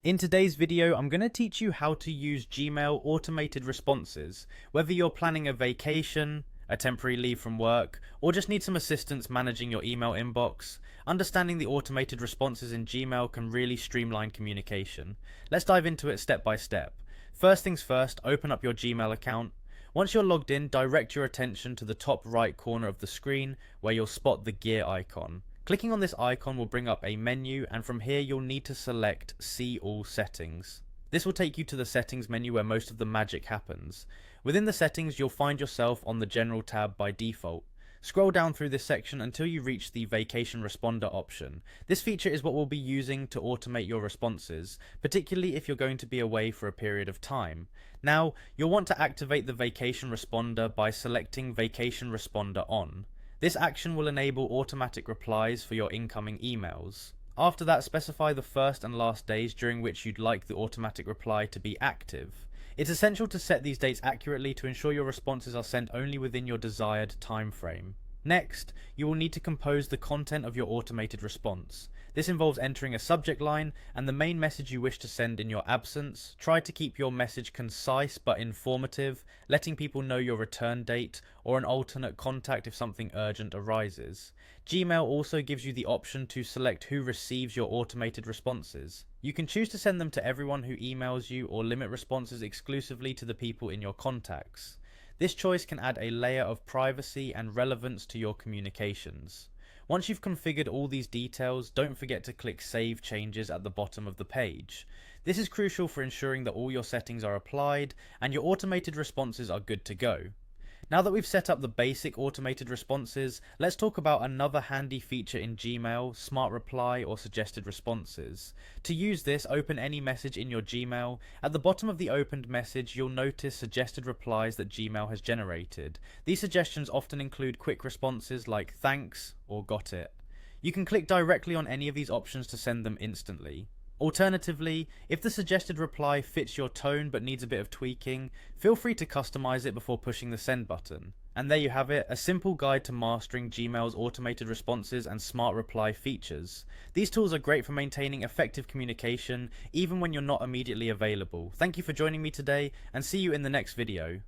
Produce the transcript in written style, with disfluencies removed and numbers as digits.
In today's video, I'm going to teach you how to use Gmail automated responses, whether you're planning a vacation, a temporary leave from work, or just need some assistance managing your email inbox. Understanding the automated responses in Gmail can really streamline communication. Let's dive into it step by step. First things first, open up your Gmail account. Once you're logged in, direct your attention to the top right corner of the screen where you'll spot the gear icon. Clicking on this icon will bring up a menu, and from here you'll need to select See All Settings. This will take you to the settings menu where most of the magic happens. Within the settings you'll find yourself on the General tab by default. Scroll down through this section until you reach the Vacation Responder option. This feature is what we'll be using to automate your responses, particularly if you're going to be away for a period of time. Now, you'll want to activate the Vacation Responder by selecting Vacation Responder On. This action will enable automatic replies for your incoming emails. After that, specify the first and last days during which you'd like the automatic reply to be active. It's essential to set these dates accurately to ensure your responses are sent only within your desired time frame. Next, you will need to compose the content of your automated response. This involves entering a subject line and the main message you wish to send in your absence. Try to keep your message concise but informative, letting people know your return date or an alternate contact if something urgent arises. Gmail also gives you the option to select who receives your automated responses. You can choose to send them to everyone who emails you or limit responses exclusively to the people in your contacts. This choice can add a layer of privacy and relevance to your communications. Once you've configured all these details, don't forget to click Save Changes at the bottom of the page. This is crucial for ensuring that all your settings are applied and your automated responses are good to go. Now that we've set up the basic automated responses, let's talk about another handy feature in Gmail, Smart Reply or Suggested Responses. To use this, open any message in your Gmail. At the bottom of the opened message, you'll notice suggested replies that Gmail has generated. These suggestions often include quick responses like thanks or got it. You can click directly on any of these options to send them instantly. Alternatively, if the suggested reply fits your tone but needs a bit of tweaking, feel free to customize it before pushing the send button. And there you have it, a simple guide to mastering Gmail's automated responses and smart reply features. These tools are great for maintaining effective communication even when you're not immediately available. Thank you for joining me today, and see you in the next video.